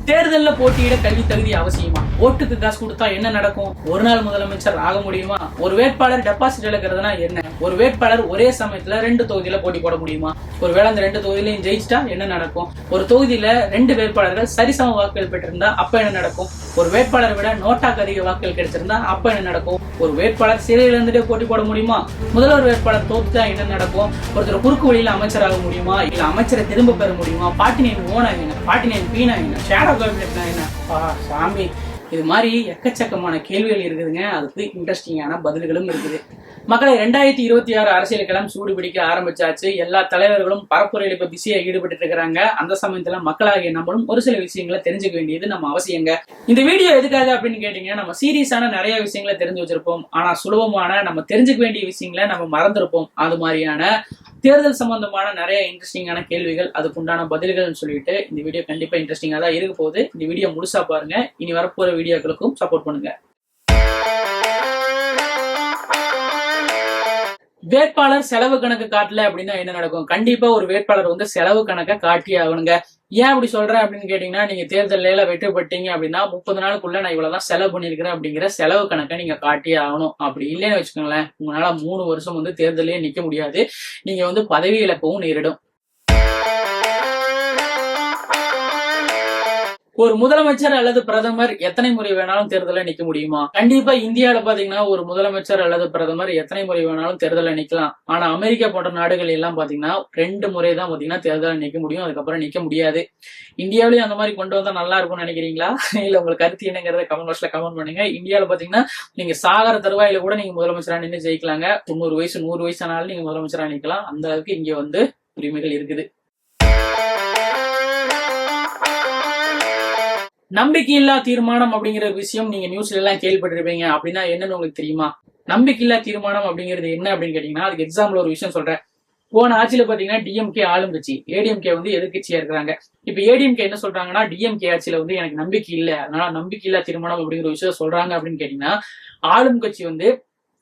தேர்தலில் போட்டியிட கல்வி தகுதி அவசியமா? ஓட்டுக்கு காசு கொடுத்தா என்ன நடக்கும்? ஒரு நாள் முதலமைச்சர் ஆக முடியுமா? ஒரு வேட்பாளர் டெபாசிட் இழக்கிறதுனா என்ன? ஒரு வேட்பாளர் ஒரே சமயத்துல 2 தொகுதியில போட்டி போட முடியுமா? ஒருவேளை அந்த 2 தொகுதியிலையும் ஜெயிச்சிட்டா என்ன நடக்கும்? ஒரு தொகுதியில 2 வேட்பாளர்கள் சரிசம வாக்குகள் பெற்றிருந்தா அப்ப என்ன நடக்கும்? ஒரு வேட்பாளரை விட நோட்டாக்கு அதிக வாக்குகள் கிடைச்சிருந்தா அப்ப என்ன நடக்கும்? ஒரு வேட்பாளர் சிறையில இருந்துட்டே போட்டி போட முடியுமா? முதல்வர் வேட்பாளர் தோத்துட்டா என்ன நடக்கும்? ஒருத்தர் குறுக்கு வழியில அமைச்சராக முடியுமா? இல்ல அமைச்சரை திரும்ப பெற முடியுமா? பார்ட்டி நேம் ஓனா என்ன? பார்ட்டி நேம் பீனா என்ன? ஷேடோ கேபினெட்னா என்ன? சாமி, இது மாதிரி எக்கச்சக்கமான கேள்விகள் இருக்குதுங்க. அதுக்கு இன்ட்ரெஸ்டிங்கான பதில்களும் இருக்குது. மக்களை 2026 அரசியல் களம் சூடு பிடிக்க ஆரம்பிச்சாச்சு. எல்லா தலைவர்களும் பரப்புரையில இப்ப பிஸியா ஈடுபட்டு இருக்கிறாங்க. அந்த சமயத்துல மக்களாகிய நம்மளும் ஒரு சில விஷயங்களை தெரிஞ்சுக்க வேண்டியது நம்ம அவசியங்க. இந்த வீடியோ எதுக்காக அப்படின்னு கேட்டீங்கன்னா, நம்ம சீரியஸான நிறைய விஷயங்களை தெரிஞ்சு வச்சிருப்போம். ஆனா சுலபமான நம்ம தெரிஞ்சுக்க வேண்டிய விஷயங்களை நம்ம மறந்துருப்போம். அது மாதிரியான தேர்தல் சம்பந்தமான நிறைய இன்ட்ரெஸ்டிங்கான கேள்விகள், அதுக்குண்டான பதில்கள்னு சொல்லிட்டு இந்த வீடியோ கண்டிப்பா இன்ட்ரெஸ்டிங்கா தான் இருக்க போகுது. இந்த வீடியோ முழுசா பாருங்க. இனி வரப்போற வீடியோக்களுக்கும் சப்போர்ட் பண்ணுங்க. வேட்பாளர் செலவு கணக்கு காட்டல அப்படின்னா என்ன நடக்கும்? கண்டிப்பா ஒரு வேட்பாளர் வந்து செலவு கணக்கை காட்டி ஆகணுங்க. ஏன் அப்படி சொல்றேன் அப்படின்னு கேட்டீங்கன்னா, நீங்க தேர்தலில் வெற்றி பெற்றீங்க அப்படின்னா 30 நாளுக்குள்ள நான் இவ்வளவுதான் செலவு பண்ணிருக்கிறேன் அப்படிங்கிற செலவு கணக்கை நீங்க காட்டியே ஆகணும். அப்படி இல்லைன்னு வச்சுக்கோங்களேன், உங்களால 3 வருஷம் வந்து தேர்தலே நிக்க முடியாது. நீங்க வந்து பதவி இழக்கவும் நேரிடும். ஒரு முதலமைச்சர் அல்லது பிரதமர் எத்தனை முறை வேணாலும் தேர்தலில் நிக்க முடியுமா? கண்டிப்பா இந்தியாவில பாத்தீங்கன்னா ஒரு முதலமைச்சர் அல்லது பிரதமர் எத்தனை முறை வேணாலும் தேர்தலில் நிக்கலாம். ஆனா அமெரிக்கா போன்ற நாடுகள் எல்லாம் பாத்தீங்கன்னா 2 முறை தான் பாத்தீங்கன்னா தேர்தலில் நிக்க முடியும். அதுக்கப்புறம் நிக்க முடியாது. இந்தியாவிலேயும் அந்த மாதிரி கொண்டு வந்தா நல்லா இருக்கும்னு நினைக்கிறீங்களா? இல்ல உங்களுக்கு கருத்து என்னங்கிறத கமெண்ட் பாக்ஸ்ல கமெண்ட் பண்ணுங்க. இந்தியாவில பாத்தீங்கன்னா நீங்க சாகர தருவாயில கூட நீங்க முதலமைச்சரா நின்று ஜெயிக்கலாங்க. 90 வயசு 100 வயசு ஆனாலும் நீங்க முதலமைச்சரா நிக்கலாம். அந்த அளவுக்கு இங்க வந்து உரிமைகள் இருக்குது. நம்பிக்கையில்லா தீர்மானம் அப்படிங்கிற விஷயம் நீங்க நியூஸ்ல எல்லாம் கேள்விப்பட்டிருப்பீங்க. அப்படின்னா என்னன்னு உங்களுக்கு தெரியுமா? நம்பிக்கையில்லா தீர்மானம் அப்படிங்கிறது என்ன அப்படின்னு கேட்டீங்கன்னா, அதுக்கு எக்ஸாம்பிள் ஒரு விஷயம் சொல்றேன். போன ஆட்சியில பாத்தீங்கன்னா டிஎம்கே ஆளும் கட்சி, ஏடிஎம்கே வந்து எதிர்கட்சியா இருக்கிறாங்க. இப்ப ஏடிஎம்கே என்ன சொல்றாங்கன்னா, டிஎம்கே ஆட்சியில வந்து எனக்கு நம்பிக்கை இல்லை, அதனால நம்பிக்கையில்லா தீர்மானம் அப்படிங்கிற ஒரு விஷயம் சொல்றாங்க அப்படின்னு கேட்டீங்கன்னா, ஆளும் கட்சி வந்து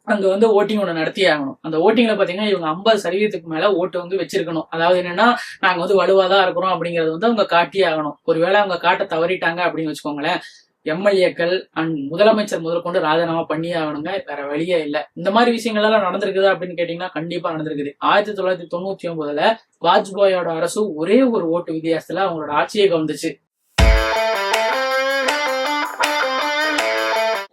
அங்க வந்து ஓட்டிங் ஒண்ணு நடத்தி ஆகணும். அந்த ஓட்டிங்ல பாத்தீங்கன்னா இவங்க 50% மேல ஓட்டு வந்து வச்சிருக்கணும். அதாவது என்னன்னா, நாங்க வந்து வலுவாதான் இருக்கிறோம் அப்படிங்கறது வந்து அவங்க காட்டியே ஆகணும். ஒருவேளை அவங்க காட்ட தவறிட்டாங்க அப்படின்னு வச்சுக்கோங்களேன், எம்எல்ஏக்கள் அண்ட் முதலமைச்சர் முதற்கொண்டு ராஜினாமா பண்ணியே ஆகணுங்க. வேற வழியே இல்லை. இந்த மாதிரி விஷயங்கள் எல்லாம் நடந்திருக்குது அப்படின்னு கேட்டீங்கன்னா கண்டிப்பா நடந்திருக்குது. 1999ல வாஜ்பாயோட அரசு ஒரே ஒரு ஓட்டு வித்தியாசத்துல அவங்களோட ஆட்சியை கவர்ந்துச்சு.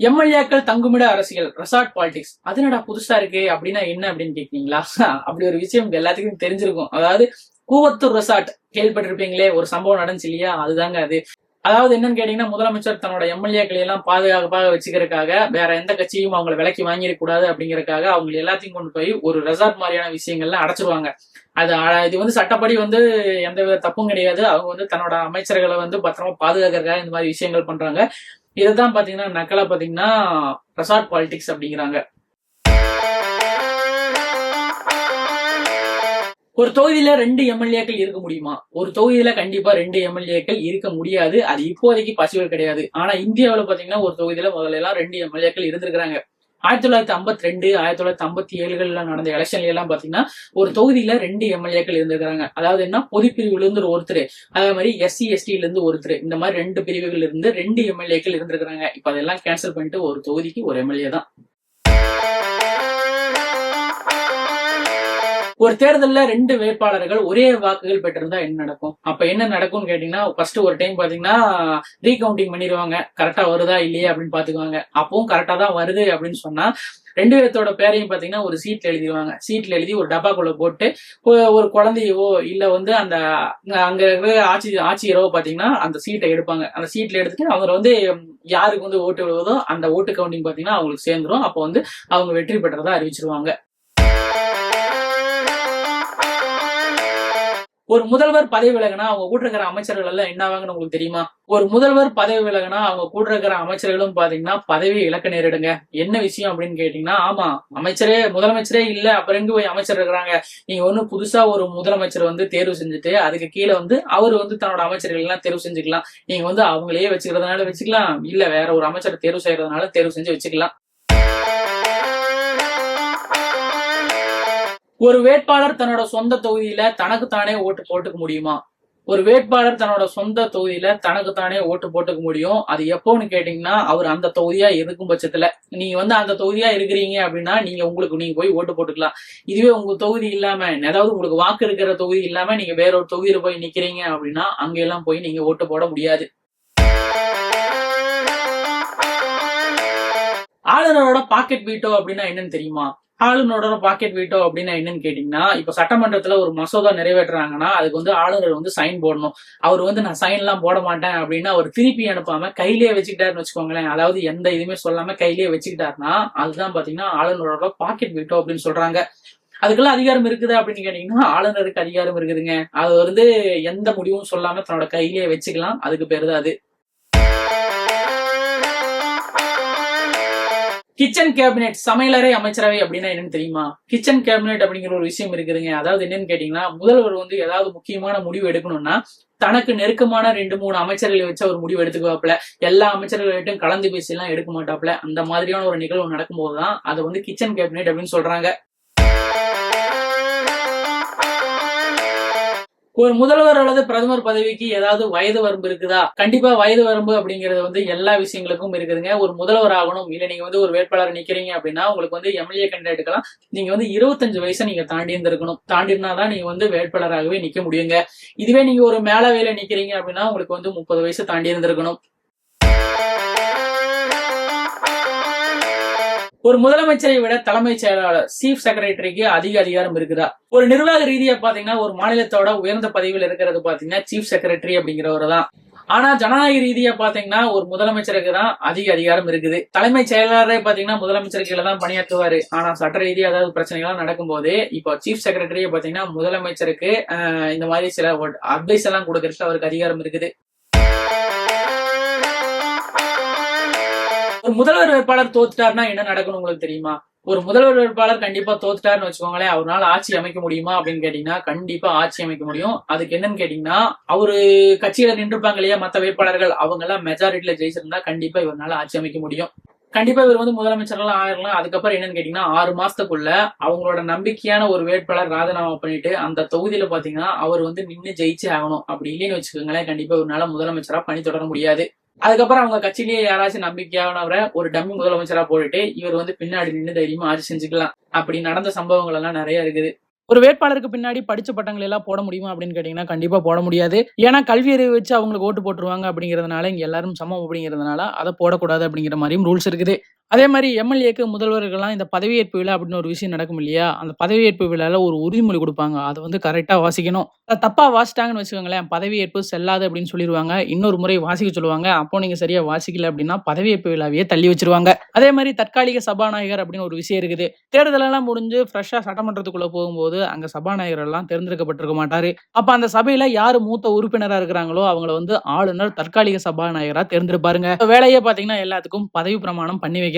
எம்எல்ஏக்கள் தங்குமிட அரசியல், ரெசார்ட் பாலிடிக்ஸ், அது என்னடா புதுசா இருக்கு அப்படின்னா என்ன அப்படின்னு கேட்கீங்களா? அப்படி ஒரு விஷயம் எல்லாத்துக்கும் தெரிஞ்சிருக்கும். அதாவது கூவத்தூர் ரெசார்ட் கேள்விப்பட்டிருப்பீங்களே, ஒரு சம்பவம் நடந்துச்சு இல்லையா? அதுதாங்க அது. அதாவது என்னன்னு கேட்டீங்கன்னா, முதலமைச்சர் தன்னோட எம்எல்ஏக்களை எல்லாம் பாதுகாப்பாக வச்சுக்கிறதுக்காக வேற எந்த கட்சியும் அவங்களை விலைக்கு வாங்கிடக்கூடாது அப்படிங்கறதுக்காக அவங்க எல்லாத்தையும் கொண்டு போய் ஒரு ரெசார்ட் மாதிரியான விஷயங்கள்லாம் அடைச்சிருவாங்க. இது வந்து சட்டப்படி வந்து எந்த வித தப்பும் கிடையாது. அவங்க வந்து தன்னோட அமைச்சர்களை வந்து பத்திரமா பாதுகாக்கிறதுக்காக இந்த மாதிரி விஷயங்கள் பண்றாங்க. இதுதான் பாத்தீங்கன்னா நக்கலா பாத்தீங்கன்னா ரெசார்ட் பாலிடிக்ஸ் அப்படிங்கிறாங்க. ஒரு தொகுதியில 2 எம்எல்ஏக்கள் இருக்க முடியுமா? ஒரு தொகுதியில கண்டிப்பா 2 எம்எல்ஏக்கள் இருக்க முடியாது. அது இப்போதைக்கு பாசிபிள் கிடையாது. ஆனா இந்தியாவில பாத்தீங்கன்னா ஒரு தொகுதியில முதல்ல எல்லாம் 2 எம்எல்ஏக்கள் இருந்திருக்கிறாங்க. 1952, 1957 நடந்த எலெக்ஷன்ல எல்லாம் பாத்தீங்கன்னா ஒரு தொகுதியில 2 எம்எல்ஏக்கள் இருந்திருக்காங்க. அதாவது என்ன, பொதுப்பிரிவுல இருந்து ஒருத்தர், அதே மாதிரி SC STல இருந்து ஒருத்தர், இந்த மாதிரி 2 பிரிவுகள் இருந்து 2 எம்எல்ஏக்கள் இருந்திருக்காங்க. இப்ப அதெல்லாம் கேன்சல் பண்ணிட்டு ஒரு தொகுதிக்கு ஒரு எம்எல்ஏ தான். ஒரு தேர்தல்ல 2 வேட்பாளர்கள் ஒரே வாக்குகள் பெற்றிருந்தா என்ன நடக்கும்? அப்ப என்ன நடக்கும்னு கேட்டீங்கன்னா, ஃபர்ஸ்ட் ஒரு டைம் பாத்தீங்கன்னா ரீகவுண்டிங் பண்ணிடுவாங்க. கரெக்டா வருதா இல்லையா அப்படின்னு பாத்துக்குவாங்க. அப்பவும் கரெக்டா தான் வருது அப்படின்னு சொன்னா 2 பேர்த்தோட பேரையும் பாத்தீங்கன்னா ஒரு சீட்ல எழுதிடுவாங்க. சீட்ல எழுதி ஒரு டப்பாக்குள்ள போட்டு ஒரு குழந்தையவோ இல்ல வந்து அந்த அங்க இருக்கிற ஆட்சியரோ பாத்தீங்கன்னா அந்த சீட்டை எடுப்பாங்க. அந்த சீட்ல எடுத்துட்டு அவங்க வந்து யாருக்கு வந்து ஓட்டு விழுவதோ அந்த ஓட்டு கவுண்டிங் பாத்தீங்கன்னா அவங்களுக்கு சேர்ந்துரும். அப்போ வந்து அவங்க வெற்றி பெற்றதா அறிவிச்சிருவாங்க. ஒரு முதல்வர் பதவி விலகினா அவங்க கூட இருக்கிற அமைச்சர்கள் எல்லாம் என்ன ஆவாங்கன்னு உங்களுக்கு தெரியுமா? ஒரு முதல்வர் பதவி விலகினா அவங்க கூட இருக்கிற அமைச்சர்களும் பாத்தீங்கன்னா பதவி இழக்க நேரிடுங்க. என்ன விஷயம் அப்படின்னு கேட்டீங்கன்னா, ஆமா, முதலமைச்சரே இல்ல, அப்புறம் எங்க போய் அமைச்சர் இருக்கிறாங்க? நீங்க ஒண்ணு புதுசா ஒரு முதலமைச்சர் வந்து தேர்வு செஞ்சுட்டு அதுக்கு கீழே வந்து அவர் வந்து தன்னோட அமைச்சர்கள் எல்லாம் தேர்வு செஞ்சுக்கலாம். நீங்க வந்து அவங்களையே வச்சுக்கிறதுனால வச்சுக்கலாம், இல்ல வேற ஒரு அமைச்சரை தேர்வு செய்யறதுனால தேர்வு செஞ்சு வச்சுக்கலாம். ஒரு வேட்பாளர் தன்னோட சொந்த தொகுதியில தனக்கு தானே ஓட்டு போட்டுக்க முடியுமா? ஒரு வேட்பாளர் தன்னோட சொந்த தொகுதியில தனக்கு தானே ஓட்டு போட்டுக்க முடியும். அது எப்போன்னு கேட்டீங்கன்னா, அவர் அந்த தொகுதியா இருக்கும் பட்சத்துல. நீங்க அந்த தொகுதியா இருக்கிறீங்க அப்படின்னா, நீங்க உங்களுக்கு நீங்க போய் ஓட்டு போட்டுக்கலாம். இதுவே உங்க தொகுதி இல்லாம, அதாவது உங்களுக்கு வாக்கு இருக்கிற தொகுதி இல்லாம நீங்க வேற ஒரு தொகுதியில போய் நிக்கிறீங்க அப்படின்னா, அங்க எல்லாம் போய் நீங்க ஓட்டு போட முடியாது. ஆளுநரோட பாக்கெட் வீட்டோ அப்படின்னா என்னன்னு தெரியுமா? ஆளுநரோட பாக்கெட் வீட்டோ அப்படின்னா என்னன்னு கேட்டீங்கன்னா, இப்ப சட்டமன்றத்துல ஒரு மசோதா நிறைவேற்றுறாங்கன்னா அதுக்கு ஆளுநர் சைன் போடணும். அவர் நான் சைன் எல்லாம் போட மாட்டேன் அப்படின்னு அவர் திருப்பி அனுப்பாம கையிலேயே வச்சுக்கிட்டாருன்னு வச்சுக்கோங்களேன். அதாவது எந்த இதுவுமே சொல்லாம கையிலேயே வச்சுக்கிட்டாருன்னா அதுதான் பாத்தீங்கன்னா ஆளுநரோட பாக்கெட் வீட்டோ அப்படின்னு சொல்றாங்க. அதுக்கெல்லாம் அதிகாரம் இருக்குது அப்படின்னு கேட்டீங்கன்னா, ஆளுநருக்கு அதிகாரம் இருக்குதுங்க. அது எந்த முடிவும் சொல்லாம தன்னோட கையிலேயே வச்சுக்கலாம். அதுக்கு பேரு தான் அது. கிச்சன் கேபினெட், சமையலறை அமைச்சரவை அப்படின்னா என்னன்னு தெரியுமா? கிச்சன் கேபினெட் அப்படிங்கிற ஒரு விஷயம் இருக்குதுங்க. அதாவது என்னன்னு கேட்டீங்கன்னா, முதல்வர் ஏதாவது முக்கியமான முடிவு எடுக்கணும்னா தனக்கு நெருக்கமான 2-3 அமைச்சர்களை வச்சு ஒரு முடிவு எடுத்துக்குவாப்ல. எல்லா அமைச்சர்கள்கிட்டும் கலந்து பேசி எல்லாம் எடுக்க மாட்டாப்ல. அந்த மாதிரியான ஒரு நிகழ்வு நடக்கும் போதுதான் அதை கிச்சன் கேபினெட் அப்படின்னு சொல்றாங்க. ஒரு முதல்வர் அல்லது பிரதமர் பதவிக்கு ஏதாவது வயது வரம்பு இருக்குதா? கண்டிப்பா வயது வரம்பு அப்படிங்கிறது எல்லா விஷயங்களுக்கும் இருக்குதுங்க. ஒரு முதல்வர் ஆகணும், இல்ல நீங்க ஒரு வேட்பாளர் நிக்கிறீங்க அப்படின்னா உங்களுக்கு எம்எல்ஏ கேண்டிடேட்டுக்கெல்லாம் நீங்க 25 வயசை நீங்க தாண்டி இருந்திருக்கணும். தாண்டினாதான் நீங்க வேட்பாளராகவே நிக்க முடியுங்க. இதுவே நீங்க ஒரு மேலவையில நிக்கிறீங்க அப்படின்னா உங்களுக்கு 30 வயசு தாண்டி இருந்திருக்கணும். ஒரு முதலமைச்சரை விட தலைமைச் செயலாளர் சீஃப் செக்ரட்டரிக்கு அதிக அதிகாரம் இருக்குதா? ஒரு நிர்வாக ரீதியா பாத்தீங்கன்னா ஒரு மாநிலத்தோட உயர்ந்த பதவியில் இருக்கிறது பாத்தீங்கன்னா சீஃப் செக்ரட்டரி அப்படிங்கிறவர் தான். ஆனா ஜனநாயக ரீதியா பாத்தீங்கன்னா ஒரு முதலமைச்சருக்கு தான் அதிக அதிகாரம் இருக்குது. தலைமைச் செயலாளரே பாத்தீங்கன்னா முதலமைச்சருக்கு கீழ தான் பணியாற்றுவாரு. ஆனா சட்ட ரீதியா ஏதாவது பிரச்சனைகள் நடக்கும் போது இப்போ சீஃப் செக்ரட்டரியை பாத்தீங்கன்னா முதலமைச்சருக்கு இந்த மாதிரி சில அட்வைஸ் எல்லாம் கொடுக்கறதுக்கு அவருக்கு அதிகாரம் இருக்குது. ஒரு முதல்வர் வேட்பாளர் தோத்துட்டாருன்னா என்ன நடக்கணும் உங்களுக்கு தெரியுமா? ஒரு முதல்வர் வேட்பாளர் கண்டிப்பா தோத்துட்டாருன்னு வச்சுக்கோங்களேன், அவரால் ஆட்சி அமைக்க முடியுமா அப்படின்னு கேட்டீங்கன்னா கண்டிப்பா ஆட்சி அமைக்க முடியும். அதுக்கு என்னன்னு கேட்டீங்கன்னா, அவரு கட்சியில நின்றுப்பாங்க இல்லையா மத்த வேட்பாளர்கள், அவங்க எல்லாம் மெஜாரிட்டியில ஜெயிச்சிருந்தா கண்டிப்பா இவரால் ஆட்சி அமைக்க முடியும். கண்டிப்பா இவர் முதலமைச்சர்லாம் ஆயிரலாம். அதுக்கப்புறம் என்னன்னு கேட்டீங்கன்னா 6 மாசத்துக்குள்ள அவங்களோட நம்பிக்கையான ஒரு வேட்பாளர் ராஜினாமா பண்ணிட்டு அந்த தொகுதியில பாத்தீங்கன்னா அவர் நின்னு ஜெயிச்சே ஆகணும். அப்படி இல்லைன்னு வச்சுக்கோங்களேன், கண்டிப்பா இவரால முதலமைச்சரா பணி தொடர முடியாது. அதுக்கப்புறம் அவங்க கட்சியிலேயே யாராச்சும் நம்பிக்கையானவரை ஒரு டம்மி முதலமைச்சரா போட்டுட்டு இவர் பின்னாடி நின்று தைரியமா ஆட்சி செஞ்சுக்கலாம். அப்படி நடந்த சம்பவங்கள் எல்லாம் நிறைய இருக்குது. ஒரு வேட்பாளருக்கு பின்னாடி படிச்ச பட்டங்கள் எல்லாம் போட முடியுமா அப்படின்னு கேட்டீங்கன்னா கண்டிப்பா போட முடியாது. ஏன்னா கல்வி அறிவு வச்சு அவங்களுக்கு ஓட்டு போட்டுருவாங்க அப்படிங்கிறதுனால இங்க எல்லாரும் சமம் அப்படிங்கிறதுனால அதை போடக்கூடாது அப்படிங்கிற மாதிரியும் ரூல்ஸ் இருக்குது. அதே மாதிரி எம்எல்ஏக்கு முதல்வர்கள்லாம் இந்த பதவியேற்பு விழா அப்படின்னு ஒரு விஷயம் நடக்கும் இல்லையா? அந்த பதவியேற்பு விழால ஒரு உறுதிமொழி கொடுப்பாங்க. அதை கரெக்டா வாசிக்கணும். தப்பா வாசிட்டாங்கன்னு வச்சுக்கோங்களேன், பதவியேற்பு செல்லாது அப்படின்னு சொல்லிடுவாங்க. இன்னொரு முறை வாசிக்க சொல்லுவாங்க. அப்போ நீங்க சரியா வாசிக்கல அப்படின்னா பதவியேற்பு விழாவையே தள்ளி வச்சிருவாங்க. அதே மாதிரி தற்காலிக சபாநாயகர் அப்படின்னு ஒரு விஷயம் இருக்குது. தேர்தல் எல்லாம் முடிஞ்சு ஃப்ரெஷ்ஷா சட்டமன்றத்துக்குள்ள போகும்போது அங்க சபாநாயகர் எல்லாம் தேர்ந்தெடுக்கப்பட்டிருக்க மாட்டாரு. அப்ப அந்த சபையில யாரு மூத்த உறுப்பினரா இருக்கிறாங்களோ அவங்கள ஆளுநர் தற்காலிக சபாநாயகரா தேர்ந்தெடுப்பாருங்க. வேலையே பாத்தீங்கன்னா எல்லாத்துக்கும் பதவி பிரமாணம் பண்ணி வைக்கிறதாங்க.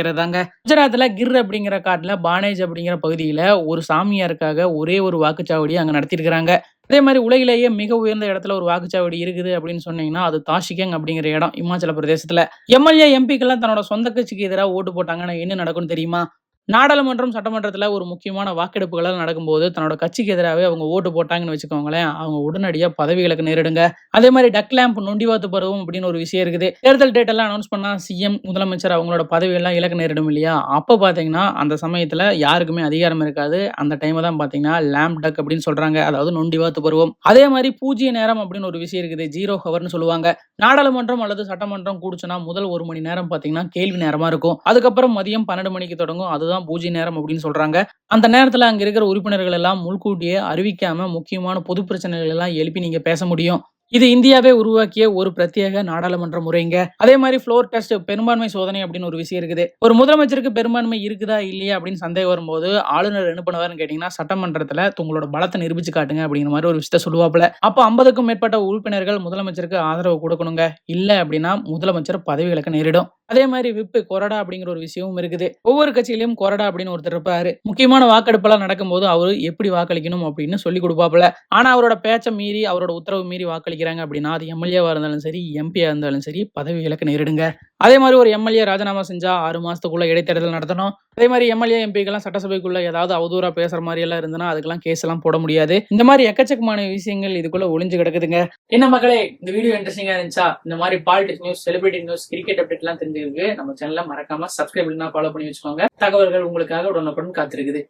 குஜராத்ல கிர் அப்படிங்கிற காட்டுல பானேஜ் அப்படிங்கிற பகுதியில ஒரு சாமியாருக்காக ஒரே ஒரு வாக்குச்சாவடி அங்க நடத்திருக்கிறாங்க. அதே மாதிரி உலகிலேயே மிக உயர்ந்த இடத்துல ஒரு வாக்குச்சாவடி இருக்குது அப்படின்னு சொன்னீங்கன்னா அது தாஷிகங் அப்படிங்கிற இடம் இமாச்சல பிரதேசத்துல. எம்எல்ஏ எம்பிக்கெல்லாம் தன்னோட சொந்த கட்சிக்கு எதிராக ஓட்டு போட்டாங்கன்னா என்ன நடக்கும்னு தெரியுமா? நாடாளுமன்றம் சட்டமன்றத்துல ஒரு முக்கியமான வாக்கெடுப்புகள் நடக்கும்போது தன்னோட கட்சிக்கு எதிராகவே அவங்க ஓட்டு போட்டாங்கன்னு வச்சுக்கோங்களேன், அவங்க உடனடியா பதவிகளுக்கு நேரிடுங்க. அதே மாதிரி டக் லேம்ப் நொண்டிவாத்து பருவம் அப்படின்னு ஒரு விஷயம் இருக்குது. தேர்தல் டேட் எல்லாம் அனௌன்ஸ் பண்ணா சிஎம் முதலமைச்சர் அவங்களோட பதவி எல்லாம் இலக்கு நேரிடும் இல்லையா? அப்ப பாத்தீங்கன்னா அந்த சமயத்துல யாருக்குமே அதிகாரம் இருக்காது. அந்த டைம் தான் பாத்தீங்கன்னா லேம்ப் டக் அப்படின்னு சொல்றாங்க, அதாவது நொண்டிவாத்து பருவம். அதே மாதிரி பூஜ்ய நேரம் அப்படின்னு ஒரு விஷயம் இருக்குது, 0 ஹவர்னு சொல்லுவாங்க. நாடாளுமன்றம் அல்லது சட்டமன்றம் கூடுச்சுன்னா முதல் 1 மணி நேரம் பாத்தீங்கன்னா கேள்வி நேரமா இருக்கும். அதுக்கப்புறம் மதியம் 12 மணிக்கு தொடங்கும். அதுதான் பூஜ்ய நேரம் அப்படின்னு சொல்றாங்க. அந்த நேரத்துல அங்க இருக்கிற உறுப்பினர்கள் எல்லாம் முன்கூட்டியே அறிவிக்காம முக்கியமான பொது பிரச்சனைகள் எல்லாம் எழுப்பி நீங்க பேச முடியும். இது இந்தியாவே உருவாக்கிய ஒரு பிரத்யேக நாடாளுமன்ற முறைங்க. அதே மாதிரி ஃப்ளோர் டெஸ்ட், பெரும்பான்மை சோதனை அப்படின்னு ஒரு விஷயம் இருக்குது. ஒரு முதலமைச்சருக்கு பெரும்பான்மை இருக்குதா இல்லையா அப்படின்னு சந்தேகம் வரும்போது ஆளுநர் என்ன பண்ணுவாருன்னு கேட்டீங்கன்னா, சட்டமன்றத்துல உங்களோட பலத்தை நிரூபிச்சு காட்டுங்க அப்படிங்கிற மாதிரி ஒரு விஷயத்த சொல்லுவாப்புல. அப்போ 50க்கும் மேற்பட்ட உறுப்பினர்கள் முதலமைச்சருக்கு ஆதரவு கொடுக்கணுங்க. இல்ல அப்படின்னா முதலமைச்சர் பதவி விலக நேரிடும். அதே மாதிரி விப்பு கொறடா அப்படிங்கிற ஒரு விஷயமும் இருக்குது. ஒவ்வொரு கட்சியிலும் கொறடா அப்படின்னு ஒருத்தர் இருப்பாரு. முக்கியமான வாக்கெடுப்பெல்லாம் நடக்கும்போது அவரு எப்படி வாக்களிக்கணும் அப்படின்னு சொல்லி கொடுப்பாப்புல. ஆனா அவரோட பேச்சை மீறி அவரோட உத்தரவு மீறி வாக்களிக்க நினைக்கிறாங்க அப்படின்னா அது எம்எல்ஏவா இருந்தாலும் சரி, எம்பியா இருந்தாலும் சரி, பதவி விலக்கு நேரிடுங்க. அதே மாதிரி ஒரு எம்எல்ஏ ராஜினாமா செஞ்சா 6 மாசத்துக்குள்ள இடைத்தேர்தல் நடத்தணும். அதே மாதிரி எம்எல்ஏ எம்பிக்கெல்லாம் சட்டசபைக்குள்ள ஏதாவது அவதூறா பேசுற மாதிரி எல்லாம் இருந்ததுன்னா அதுக்கெல்லாம் கேஸ் எல்லாம் போட முடியாது. இந்த மாதிரி எக்கச்சக்கமான விஷயங்கள் இதுக்குள்ள ஒளிஞ்சு கிடக்குதுங்க. என்ன மக்களே, இந்த வீடியோ இன்ட்ரெஸ்டிங்கா இருந்துச்சா? இந்த மாதிரி politics news, celebrity news, cricket update எல்லாம் தெரிஞ்சுருக்கு நம்ம சேனலை மறக்காம சப்ஸ்கிரைப் பண்ணா ஃபாலோ பண்ணி வச்சுக்கோங்க. தகவல்கள் உங்களுக்காக உடனுக்குடன் காத்திருக்குது.